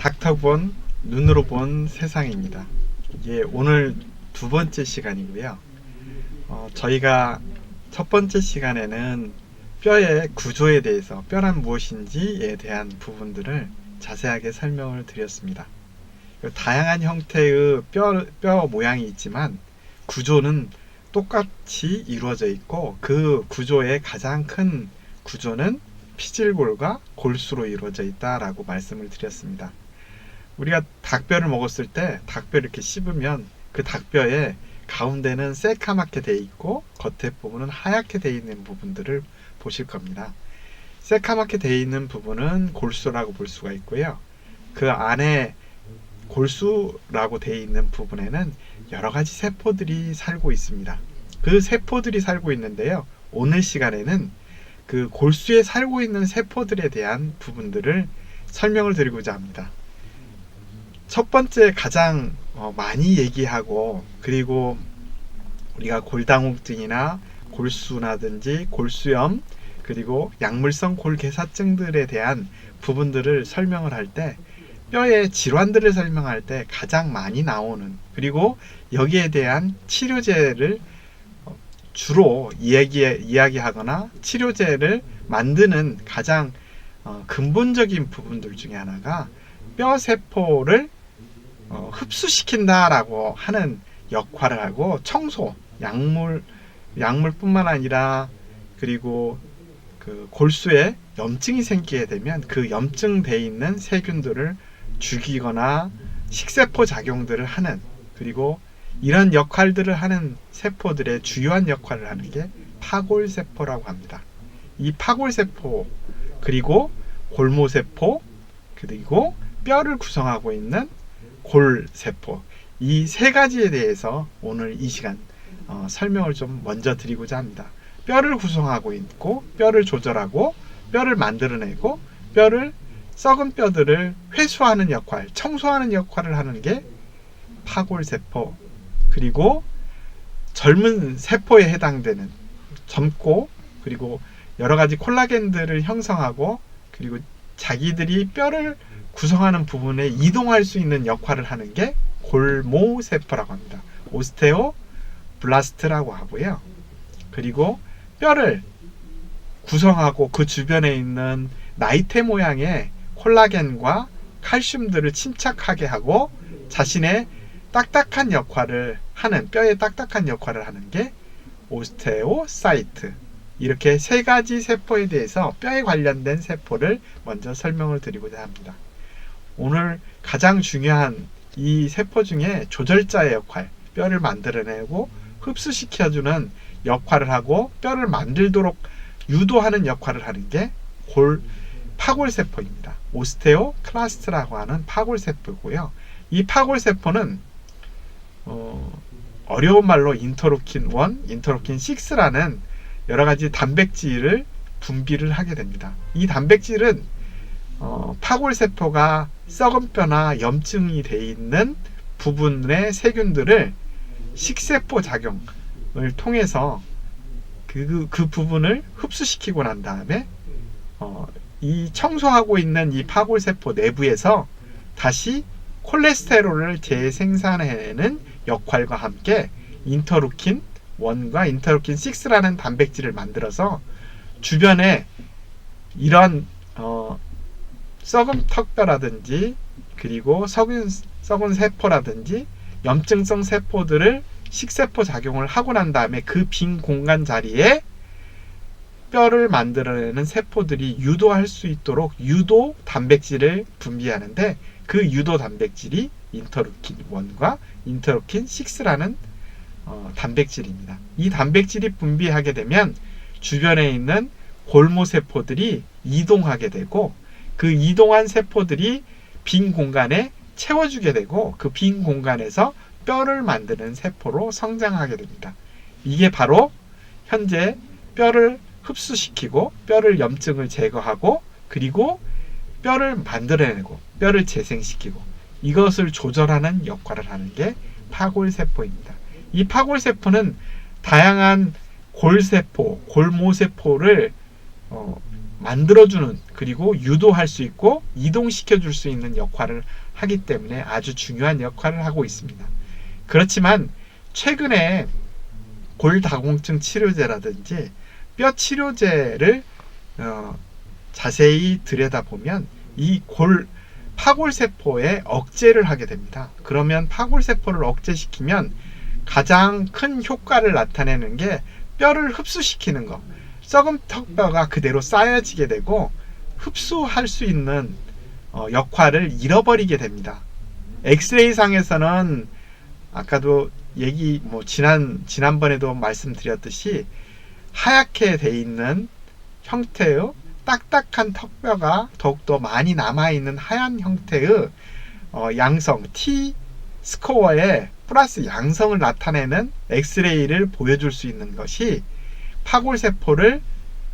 닥터본 눈으로 본 세상입니다. 이게 오늘 두 번째 시간이고요. 저희가 첫 번째 시간에는 뼈의 구조에 대해서 뼈란 무엇인지에 대한 부분들을 자세하게 설명을 드렸습니다. 다양한 형태의 뼈 모양이 있지만 구조는 똑같이 이루어져 있고, 그 구조의 가장 큰 구조는 피질골과 골수로 이루어져 있다라고 말씀을 드렸습니다. 우리가 닭뼈를 먹었을 때 닭뼈를 이렇게 씹으면 그 닭뼈에 가운데는 새카맣게 되어 있고 겉에 부분은 하얗게 되어 있는 부분들을 보실 겁니다. 새카맣게 되어 있는 부분은 골수라고 볼 수가 있고요. 그 안에 골수라고 되어 있는 부분에는 여러 가지 세포들이 살고 있습니다. 그 세포들이 살고 있는데요. 오늘 시간에는 그 골수에 살고 있는 세포들에 대한 부분들을 설명을 드리고자 합니다. 첫 번째 가장 많이 얘기하고, 그리고 우리가 골다공증이나 골수라든지 골수염, 그리고 약물성 골개사증들에 대한 부분들을 설명을 할 때, 뼈의 질환들을 설명할 때 가장 많이 나오는, 그리고 여기에 대한 치료제를 주로 이야기하거나 치료제를 만드는 가장 근본적인 부분들 중에 하나가 뼈세포를 흡수시킨다라고 하는 역할을 하고, 청소, 약물뿐만 아니라, 그리고 그 골수에 염증이 생기게 되면 그 염증돼 있는 세균들을 죽이거나 식세포 작용들을 하는, 그리고 이런 역할들을 하는 세포들의 주요한 역할을 하는 게 파골세포라고 합니다. 이 파골세포, 그리고 골모세포, 그리고 뼈를 구성하고 있는 골세포, 이 세 가지에 대해서 오늘 이 시간 설명을 좀 먼저 드리고자 합니다. 뼈를 구성하고 있고, 뼈를 조절하고, 뼈를 만들어내고, 썩은 뼈들을 회수하는 역할, 청소하는 역할을 하는 게 파골세포, 그리고 젊은 세포에 해당되는 젊고, 그리고 여러 가지 콜라겐들을 형성하고, 그리고 자기들이 뼈를 구성하는 부분에 이동할 수 있는 역할을 하는 게 골모세포라고 합니다. 오스테오블라스트라고 하고요. 그리고 뼈를 구성하고 그 주변에 있는 나이테 모양의 콜라겐과 칼슘들을 침착하게 하고 자신의 딱딱한 역할을 하는, 뼈의 딱딱한 역할을 하는 게 오스테오사이트. 이렇게 세 가지 세포에 대해서 뼈에 관련된 세포를 먼저 설명을 드리고자 합니다. 오늘 가장 중요한 이 세포 중에 조절자의 역할, 뼈를 만들어내고 흡수시켜주는 역할을 하고 뼈를 만들도록 유도하는 역할을 하는 게 파골세포입니다. 오스테오클라스트라고 하는 파골세포고요. 이 파골세포는 어려운 말로 인터루킨 1, 인터루킨 6라는 여러 가지 단백질을 분비를 하게 됩니다. 이 단백질은 파골세포가 썩은 뼈나 염증이 되어 있는 부분의 세균들을 식세포 작용을 통해서 그 부분을 흡수시키고 난 다음에 이 청소하고 있는 이 파골세포 내부에서 다시 콜레스테롤을 재생산해내는 역할과 함께 인터루킨 1과 인터루킨 6라는 단백질을 만들어서 주변에 이런 썩은 턱뼈라든지, 그리고 썩은 세포라든지 염증성 세포들을 식세포 작용을 하고 난 다음에 그 빈 공간 자리에 뼈를 만들어내는 세포들이 유도할 수 있도록 유도 단백질을 분비하는데, 그 유도 단백질이 인터루킨 1과 인터루킨 6라는 단백질입니다. 이 단백질이 분비하게 되면 주변에 있는 골모세포들이 이동하게 되고, 그 이동한 세포들이 빈 공간에 채워주게 되고, 그 빈 공간에서 뼈를 만드는 세포로 성장하게 됩니다. 이게 바로 현재 뼈를 흡수시키고 뼈를 염증을 제거하고, 그리고 뼈를 만들어내고 뼈를 재생시키고 이것을 조절하는 역할을 하는 게 파골세포입니다. 이 파골세포는 다양한 골세포, 골모세포를 만들어주는, 그리고 유도할 수 있고 이동시켜줄 수 있는 역할을 하기 때문에 아주 중요한 역할을 하고 있습니다. 그렇지만 최근에 골다공증 치료제라든지 뼈 치료제를 자세히 들여다보면 이 파골세포에 억제를 하게 됩니다. 그러면 파골세포를 억제시키면 가장 큰 효과를 나타내는 게 뼈를 흡수시키는 거. 썩은 턱뼈가 그대로 쌓여지게 되고 흡수할 수 있는 역할을 잃어버리게 됩니다. 엑스레이 상에서는 아까도 지난번에도 말씀드렸듯이 하얗게 돼 있는 형태의 딱딱한 턱뼈가 더욱더 많이 남아있는 하얀 형태의 양성 T 스코어에 플러스 양성을 나타내는 엑스레이를 보여줄 수 있는 것이 파골세포를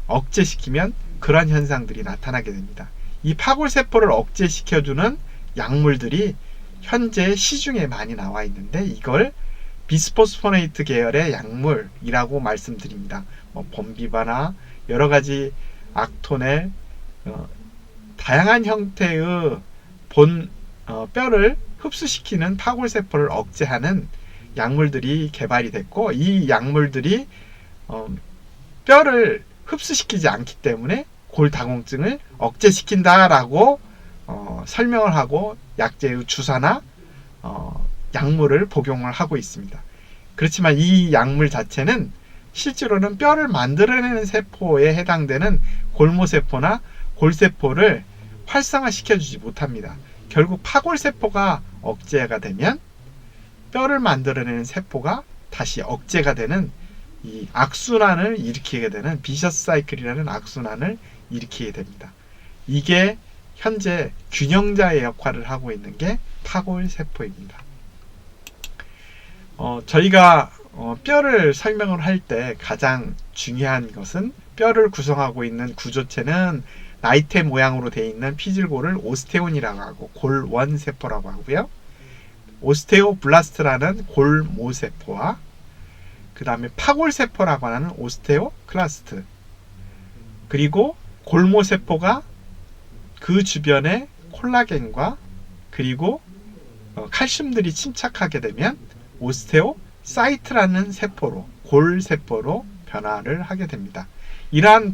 억제시키면 그런 현상들이 나타나게 됩니다. 이 파골세포를 억제시켜주는 약물들이 현재 시중에 많이 나와 있는데 이걸 비스포스포네이트 계열의 약물이라고 말씀드립니다. 범비바나 여러가지 악토넬, 다양한 형태의 뼈를 흡수시키는 파골세포를 억제하는 약물들이 개발이 됐고 이 약물들이 뼈를 흡수시키지 않기 때문에 골다공증을 억제시킨다라고 설명을 하고 약제의 주사나 약물을 복용을 하고 있습니다. 그렇지만 이 약물 자체는 실제로는 뼈를 만들어내는 세포에 해당되는 골모세포나 골세포를 활성화시켜주지 못합니다. 결국 파골세포가 억제가 되면 뼈를 만들어내는 세포가 다시 억제가 되는 이 악순환을 일으키게 되는 비셔스 사이클이라는 악순환을 일으키게 됩니다. 이게 현재 균형자의 역할을 하고 있는 게 파골세포입니다. 저희가 뼈를 설명을 할 때 가장 중요한 것은 뼈를 구성하고 있는 구조체는 나이테 모양으로 되어 있는 피질골을 오스테온이라고 하고 골원세포라고 하고요. 오스테오블라스트라는 골모세포와 그 다음에 파골세포라고 하는 오스테오클라스트, 그리고 골모세포가 그 주변에 콜라겐과 그리고 칼슘들이 침착하게 되면 오스테오사이트라는 세포로, 골세포로 변화를 하게 됩니다. 이러한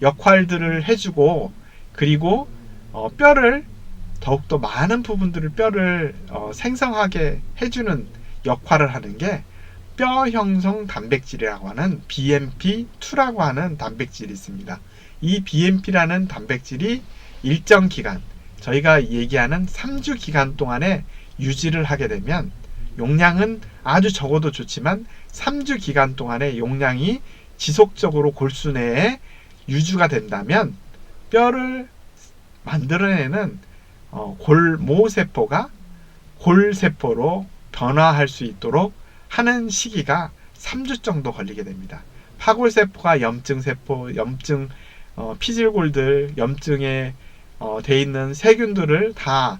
역할들을 해주고, 그리고 뼈를 더욱더 많은 부분들을 뼈를 생성하게 해주는 역할을 하는 게 뼈 형성 단백질이라고 하는 BMP2라고 하는 단백질이 있습니다. 이 BMP라는 단백질이 일정 기간, 저희가 얘기하는 3주 기간 동안에 유지를 하게 되면, 용량은 아주 적어도 좋지만 3주 기간 동안에 용량이 지속적으로 골수 내에 유지가 된다면 뼈를 만들어내는 골모세포가 골세포로 변화할 수 있도록 하는 시기가 3주 정도 걸리게 됩니다. 파골세포가 염증세포, 피질골들, 염증에 돼 있는 세균들을 다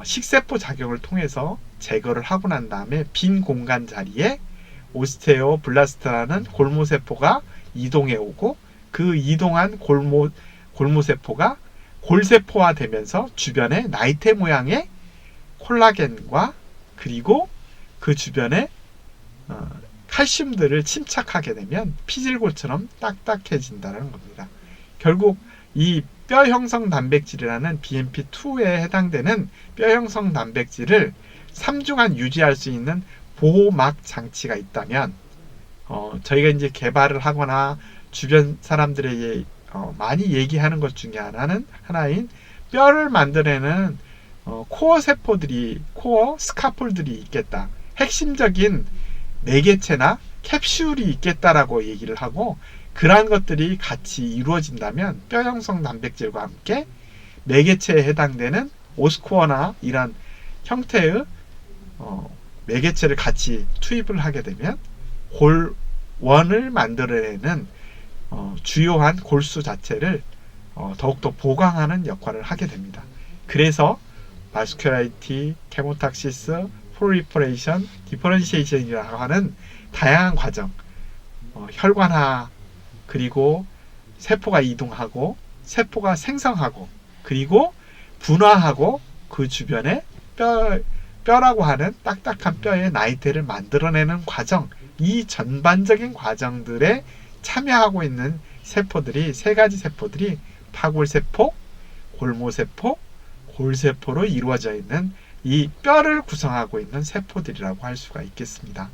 식세포 작용을 통해서 제거를 하고 난 다음에 빈 공간 자리에 오스테오블라스트라는 골모세포가 이동해 오고, 그 이동한 골모세포가 골세포화 되면서 주변에 나이테 모양의 콜라겐과 그리고 그 주변에 칼슘들을 침착하게 되면 피질골처럼 딱딱해진다는 겁니다. 결국 이 뼈 형성 단백질이라는 BMP2에 해당되는 뼈 형성 단백질을 3주간 유지할 수 있는 보호막 장치가 있다면, 저희가 이제 개발을 하거나 주변 사람들에게 많이 얘기하는 것 중에 하나인 뼈를 만들어내는 코어 세포들이, 코어 스카폴들이 있겠다, 핵심적인 매개체나 캡슐이 있겠다라고 얘기를 하고, 그러한 것들이 같이 이루어진다면 뼈 형성 단백질과 함께 매개체에 해당되는 오스코어나 이런 형태의 매개체를 같이 투입을 하게 되면 골원을 만들어내는 주요한 골수 자체를 더욱더 보강하는 역할을 하게 됩니다. 그래서 바스큘라리티, 케모탁시스, 프로리퍼레이션, 디퍼런시에이션이라고 하는 다양한 과정, 혈관화, 그리고 세포가 이동하고 세포가 생성하고 그리고 분화하고 그 주변에 뼈라고 하는 딱딱한 뼈의 나이테를 만들어내는 과정, 이 전반적인 과정들에 참여하고 있는 세포들이 세 가지 세포들이 파골세포, 골모세포, 골세포로 이루어져 있는 이 뼈를 구성하고 있는 세포들이라고 할 수가 있겠습니다.